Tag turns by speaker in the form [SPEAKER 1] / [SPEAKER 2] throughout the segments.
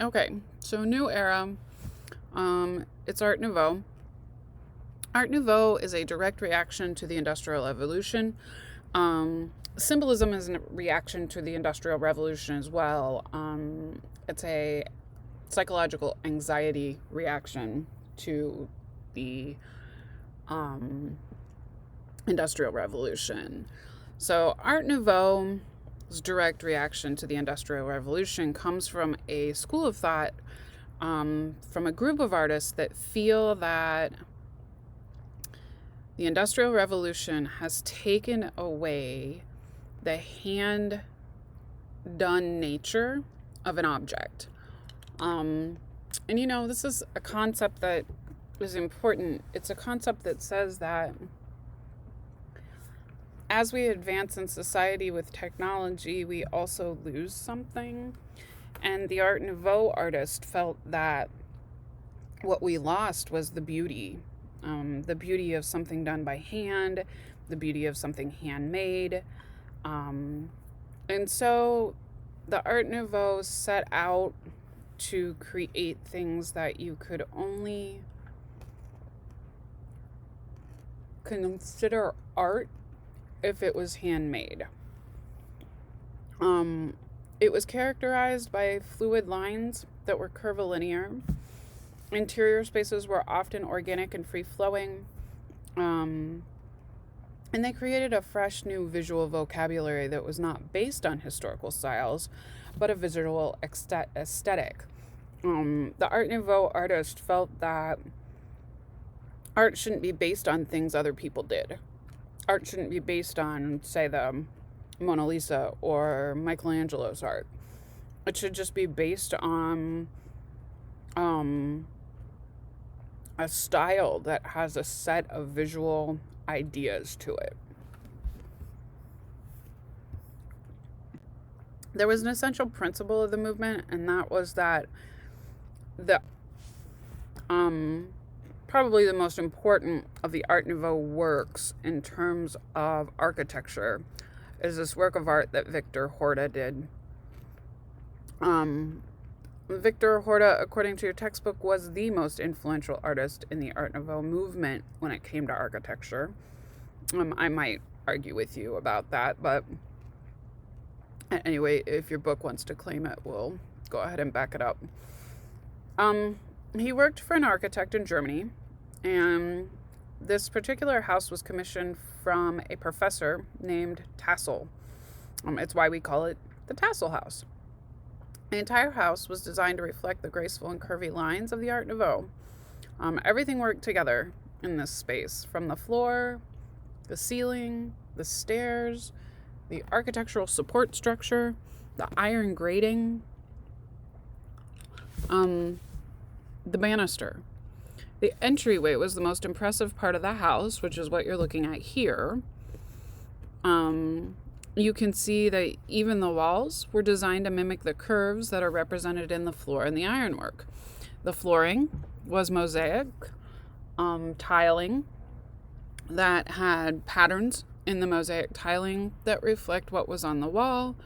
[SPEAKER 1] Okay, so new era. It's Art Nouveau. Art Nouveau is a direct reaction to the Industrial Revolution. Symbolism is a reaction to the Industrial Revolution as well. It's a psychological anxiety reaction to the um, Industrial Revolution. So, Art Nouveau's direct reaction to the Industrial Revolution comes from a school of thought, from a group of artists that feel that the Industrial Revolution has taken away the hand done nature of an object. And this is a concept that is important. It's a concept that says that as we advance in society with technology, we also lose something. And the Art Nouveau artist felt that what we lost was the beauty of something done by hand, the beauty of something handmade. And so the Art Nouveau set out to create things that you could only consider art if it was handmade. It was characterized by fluid lines that were curvilinear. Interior spaces were often organic and free-flowing. And they created a fresh new visual vocabulary that was not based on historical styles, but a visual aesthetic. The Art Nouveau artist felt that art shouldn't be based on things other people did. Art shouldn't be based on, say, the Mona Lisa or Michelangelo's art. It should just be based on a style that has a set of visual ideas to it. There was an essential principle of the movement, and that was that the probably the most important of the Art Nouveau works in terms of architecture is this work of art that Victor Horta did. Victor Horta, according to your textbook, was the most influential artist in the Art Nouveau movement when it came to architecture. I might argue with you about that, but anyway, if your book wants to claim it, we'll go ahead and back it up. He worked for an architect in Germany, and this particular house was commissioned from a professor named Tassel. It's why we call it the Tassel House. The entire house was designed to reflect the graceful and curvy lines of the Art Nouveau. Everything worked together in this space, from the floor, the ceiling, the stairs, the architectural support structure, the iron grating, the banister. The entryway was the most impressive part of the house, which is what you're looking at here. You can see that even the walls were designed to mimic the curves that are represented in the floor and the ironwork. The flooring was mosaic tiling that had patterns in the mosaic tiling that reflect what was on the wall.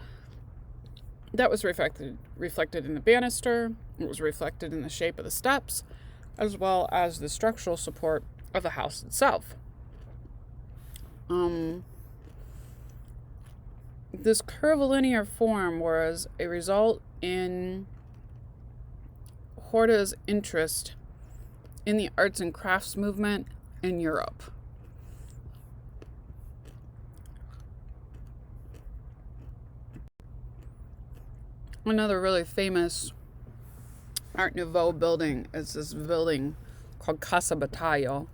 [SPEAKER 1] That was reflected in the banister. It was reflected in the shape of the steps, as well as the structural support of the house itself. This curvilinear form was a result in Horta's interest in the arts and crafts movement in Europe. Another really famous Art Nouveau building is this building called Casa Batalló,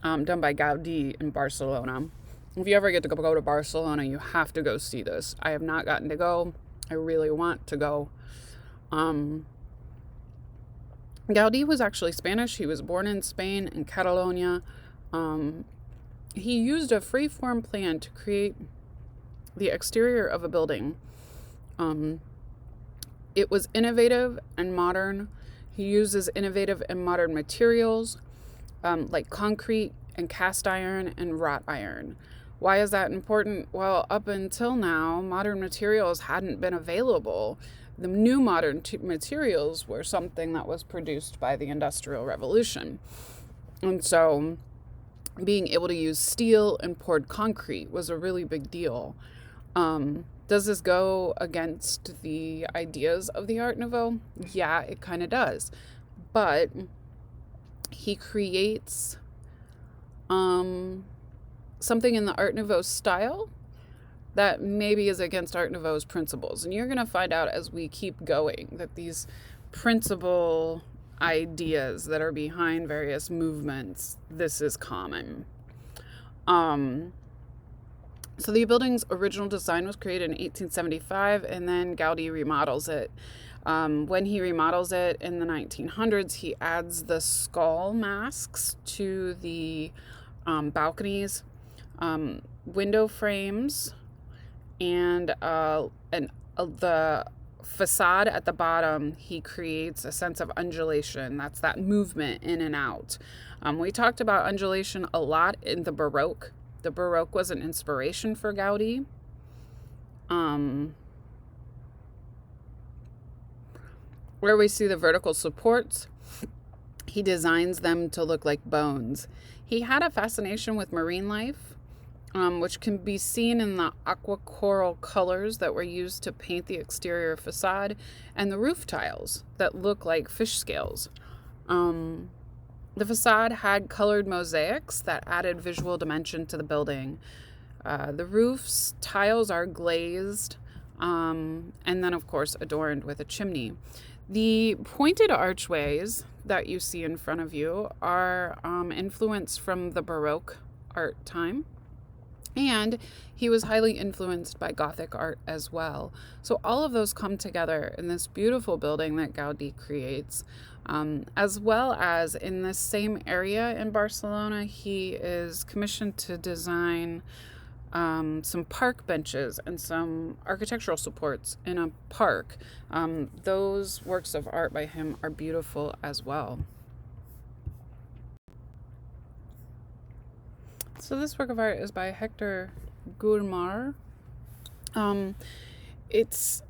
[SPEAKER 1] done by Gaudí in Barcelona. If you ever get to go to Barcelona, you have to go see this. I have not gotten to go. I really want to go. Gaudí was actually Spanish. He was born in Spain, in Catalonia. He used a free-form plan to create the exterior of a building. It was innovative and modern. He uses innovative and modern materials like concrete and cast iron and wrought iron. Why is that important? Well, up until now, modern materials hadn't been available the new modern materials were something that was produced by the Industrial Revolution. And so being able to use steel and poured concrete was a really big deal. Does this go against the ideas of the Art Nouveau? Yeah, it kind of does. But he creates something in the Art Nouveau style that maybe is against Art Nouveau's principles. And you're going to find out as we keep going that these principle ideas that are behind various movements, this is common. So the building's original design was created in 1875, and then Gaudí remodels it. When he remodels it in the 1900s, he adds the skull masks to the balconies, window frames, and the facade at the bottom. He creates a sense of undulation. That's that movement in and out. We talked about undulation a lot in the Baroque. The Baroque was an inspiration for Gaudí. Where we see the vertical supports, he designs them to look like bones. He had a fascination with marine life, which can be seen in the aqua coral colors that were used to paint the exterior facade and the roof tiles that look like fish scales. The facade had colored mosaics that added visual dimension to the building. The roof's tiles are glazed, and then, of course, adorned with a chimney. The pointed archways that you see in front of you are influenced from the Baroque art time. And he was highly influenced by Gothic art as well. So all of those come together in this beautiful building that Gaudí creates. As well as in this same area in Barcelona, he is commissioned to design some park benches and some architectural supports in a park. Those works of art by him are beautiful as well. So this work of art is by Hector Guimard. It's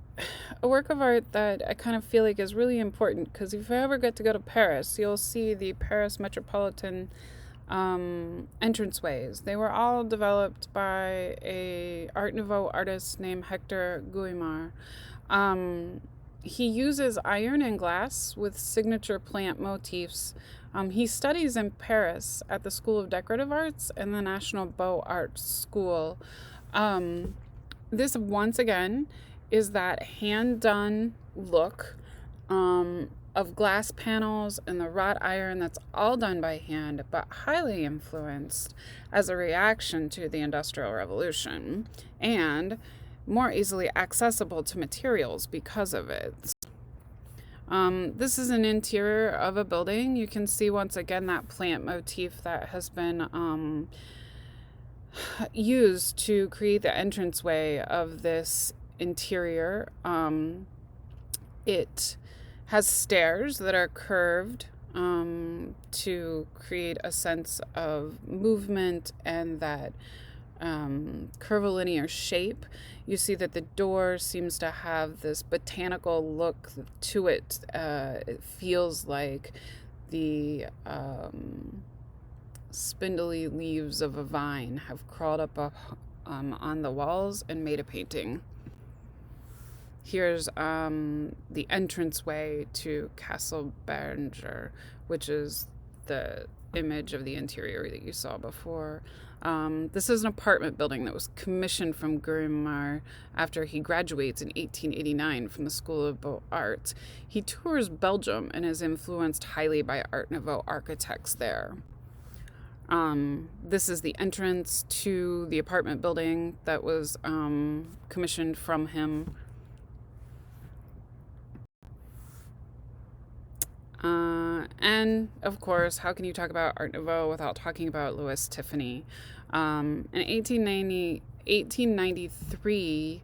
[SPEAKER 1] a work of art that I kind of feel like is really important, because if you ever get to go to Paris, you'll see the Paris Metropolitan entranceways. They were all developed by a Art Nouveau artist named Hector Guimard. He uses iron and glass with signature plant motifs. He studies in Paris at the School of Decorative Arts and the National Beaux Arts School. This, once again, is that hand-done look of glass panels and the wrought iron that's all done by hand, but highly influenced as a reaction to the Industrial Revolution, and more easily accessible to materials because of it. This is an interior of a building. You can see once again that plant motif that has been used to create the entranceway of this interior. It has stairs that are curved to create a sense of movement and that curvilinear shape. You see that the door seems to have this botanical look to it. It feels like the spindly leaves of a vine have crawled up on the walls and made a painting. Here's the entranceway to Castle Berger, which is the image of the interior that you saw before. This is an apartment building that was commissioned from Guimard after he graduates in 1889 from the School of Beaux Arts. He tours Belgium and is influenced highly by Art Nouveau architects there. This is the entrance to the apartment building that was commissioned from him. And of course, how can you talk about Art Nouveau without talking about Louis Tiffany? In 1893,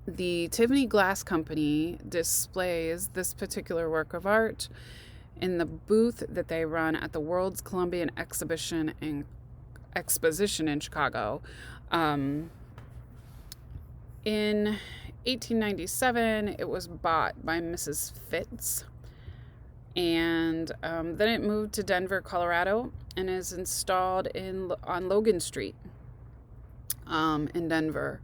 [SPEAKER 1] the Tiffany Glass Company displays this particular work of art in the booth that they run at the World's Columbian Exposition in Chicago. In 1897, it was bought by Mrs. Fitz, and then it moved to Denver, Colorado, and is installed on Logan Street in Denver.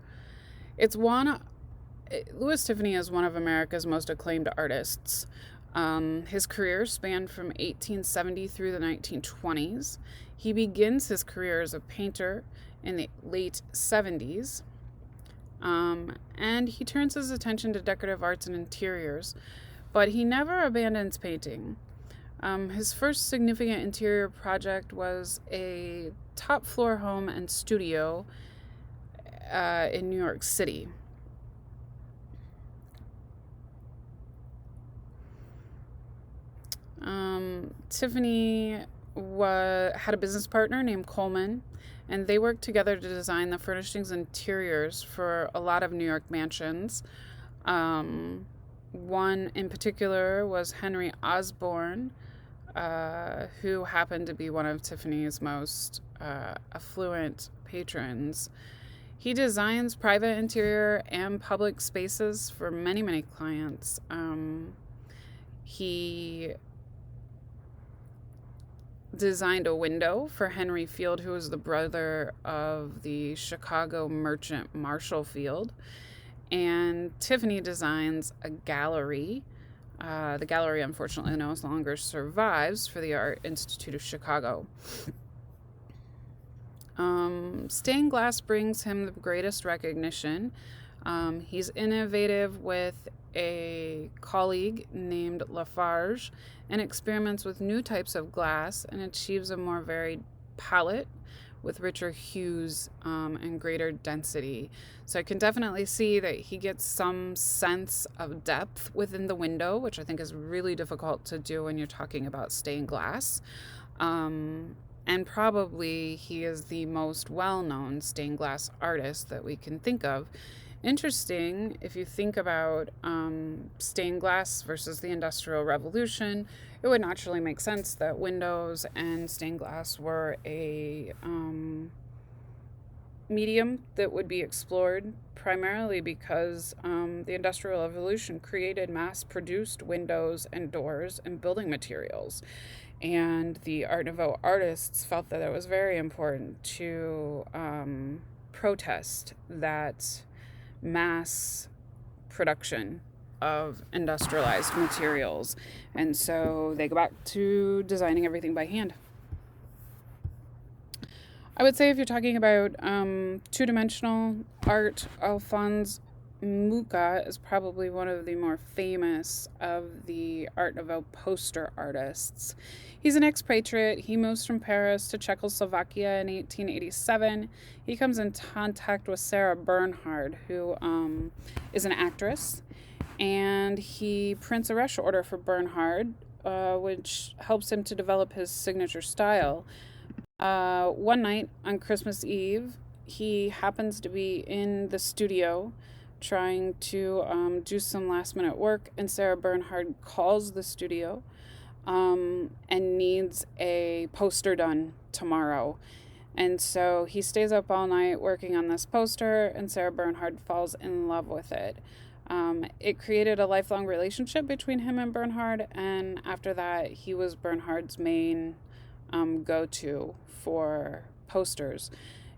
[SPEAKER 1] Louis Tiffany is one of America's most acclaimed artists. His career spanned from 1870 through the 1920s. He begins his career as a painter in the late 70s, and he turns his attention to decorative arts and interiors, but he never abandons painting. His first significant interior project was a top floor home and studio in New York City. Tiffany had a business partner named Coleman, and they worked together to design the furnishings and interiors for a lot of New York mansions. One in particular was Henry Osborne, who happened to be one of Tiffany's most affluent patrons. He designs private interior and public spaces for many, many clients. He designed a window for Henry Field, who was the brother of the Chicago merchant Marshall Field. And Tiffany designs a gallery. The gallery, unfortunately, no longer survives, for the Art Institute of Chicago. Stained glass brings him the greatest recognition. He's innovative with a colleague named Lafarge and experiments with new types of glass and achieves a more varied palette with richer hues and greater density. So I can definitely see that he gets some sense of depth within the window, which I think is really difficult to do when you're talking about stained glass. And probably he is the most well-known stained glass artist that we can think of. Interesting, if you think about stained glass versus the Industrial Revolution, it would naturally make sense that windows and stained glass were a medium that would be explored, primarily because the Industrial Revolution created mass-produced windows and doors and building materials. And the Art Nouveau artists felt that it was very important to protest that mass production of industrialized materials. And so they go back to designing everything by hand. I would say if you're talking about two-dimensional art, Alphonse Mucha is probably one of the more famous of the Art Nouveau poster artists. He's an expatriate. He moves from Paris to Czechoslovakia in 1887. He comes in contact with Sarah Bernhardt, who is an actress, and he prints a rush order for Bernhardt, which helps him to develop his signature style. One night on Christmas Eve, he happens to be in the studio trying to do some last-minute work, and Sarah Bernhardt calls the studio and needs a poster done tomorrow. And so he stays up all night working on this poster, and Sarah Bernhardt falls in love with it. It created a lifelong relationship between him and Bernhardt, and after that, he was Bernhardt's main go-to for posters.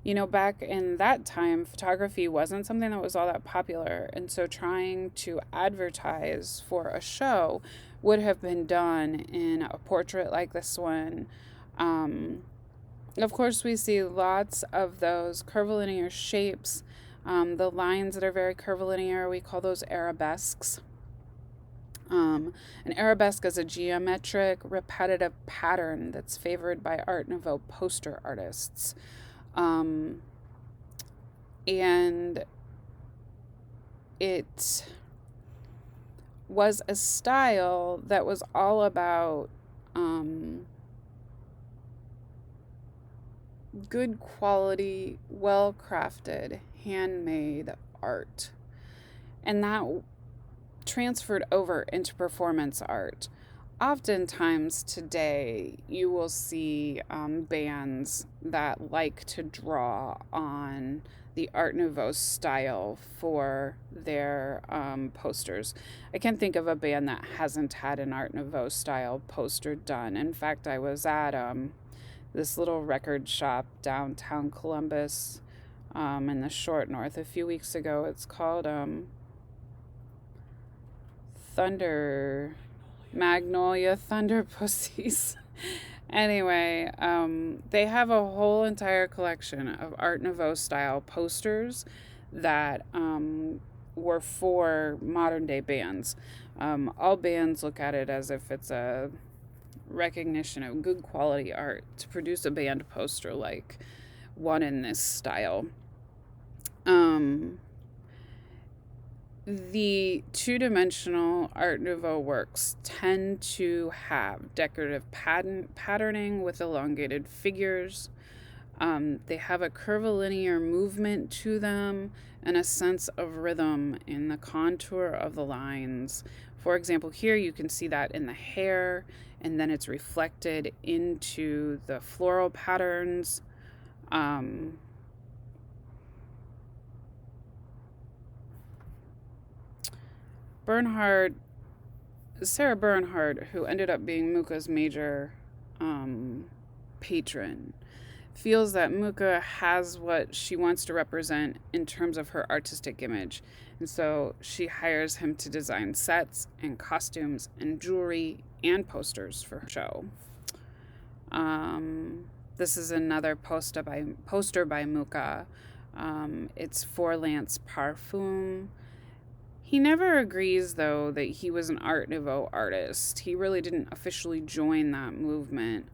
[SPEAKER 1] You know, back in that time, photography wasn't something that was all that popular, and so trying to advertise for a show would have been done in a portrait like this one. Of course, we see lots of those curvilinear shapes. The lines that are very curvilinear, we call those arabesques. An arabesque is a geometric, repetitive pattern that's favored by Art Nouveau poster artists. And it was a style that was all about good quality, well-crafted, handmade art. And that transferred over into performance art. Oftentimes today, you will see bands that like to draw on the Art Nouveau style for their posters. I can't think of a band that hasn't had an Art Nouveau style poster done. In fact, I was at this little record shop downtown Columbus in the short north a few weeks ago. It's called Thunder Magnolia Thunder Pussies. Anyway, they have a whole entire collection of Art Nouveau style posters that were for modern day bands. All bands look at it as if it's a recognition of good quality art to produce a band poster like one in this style. Um, the two-dimensional Art Nouveau works tend to have decorative patterning with elongated figures. They have a curvilinear movement to them and a sense of rhythm in the contour of the lines. For example, here you can see that in the hair, and then it's reflected into the floral patterns. Um, Bernhard Sarah Bernhardt, who ended up being Muka's major um, patron, feels that Muka has what she wants to represent in terms of her artistic image. And so she hires him to design sets and costumes and jewelry and posters for her show. This is another poster by Muka. It's for Lance Parfum. He never agrees, though, that he was an Art Nouveau artist. He really didn't officially join that movement.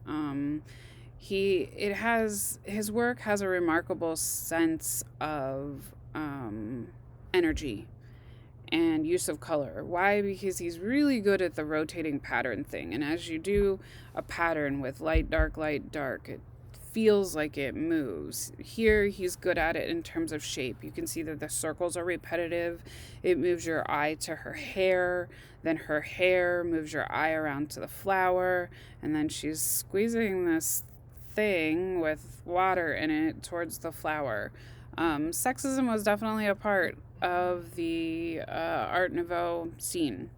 [SPEAKER 1] His work has a remarkable sense of energy and use of color. Why? Because he's really good at the rotating pattern thing. And as you do a pattern with light, dark, it feels like it moves. Here, he's good at it in terms of shape. You can see that the circles are repetitive. It moves your eye to her hair. Then her hair moves your eye around to the flower. And then she's squeezing this thing with water in it towards the flower. Sexism was definitely a part of the Art Nouveau scene.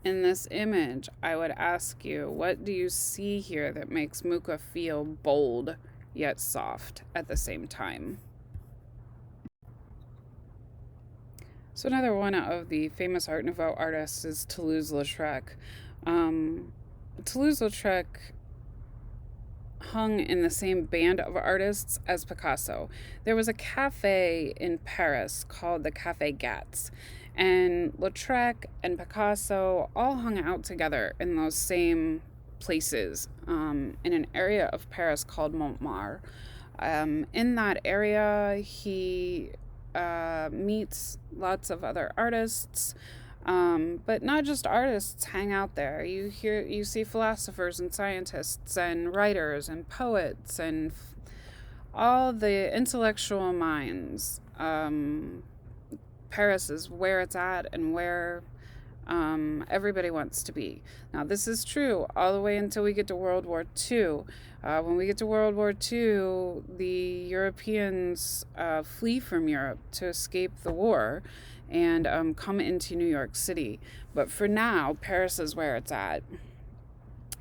[SPEAKER 1] In this image, I would ask you, what do you see here that makes Muka feel bold yet soft at the same time? So another one of the famous Art Nouveau artists is Toulouse-Lautrec. Toulouse-Lautrec hung in the same band of artists as Picasso. There was a cafe in Paris called the Café Gatz, and Lautrec and Picasso all hung out together in those same places in an area of Paris called Montmartre. In that area, he meets lots of other artists. But not just artists hang out there. You see philosophers and scientists and writers and poets and all the intellectual minds. Paris is where it's at and where everybody wants to be. Now, this is true all the way until we get to World War II. When we get to World War II, the Europeans flee from Europe to escape the war and come into New York City. But for now, Paris is where it's at.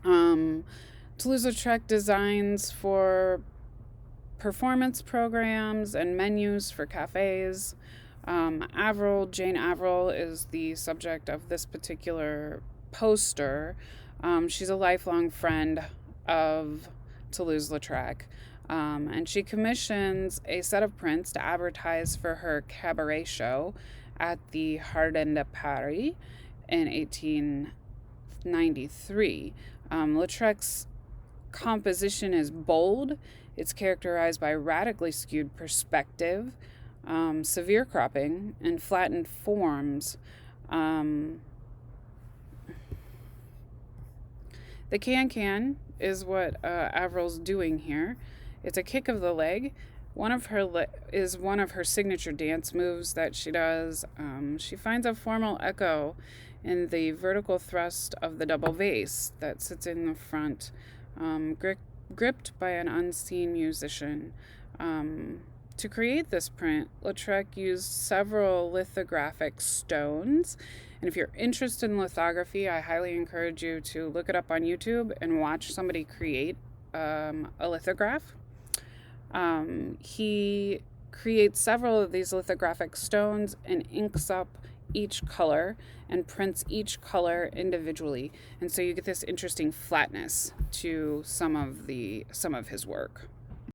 [SPEAKER 1] Toulouse-Lautrec designs for performance programs and menus for cafes. Jane Averill is the subject of this particular poster. She's a lifelong friend of Toulouse-Lautrec. And she commissions a set of prints to advertise for her cabaret show at the Jardin de Paris in 1893. Lautrec's composition is bold. It's characterized by radically skewed perspective, severe cropping, and flattened forms. The can is what Averill's doing here. It's a kick of the leg one of her signature dance moves that she does. She finds a formal echo in the vertical thrust of the double vase that sits in the front, gripped by an unseen musician. To create this print, Lautrec used several lithographic stones. And if you're interested in lithography, I highly encourage you to look it up on YouTube and watch somebody create a lithograph. He creates several of these lithographic stones and inks up each color and prints each color individually. And so you get this interesting flatness to some of his work.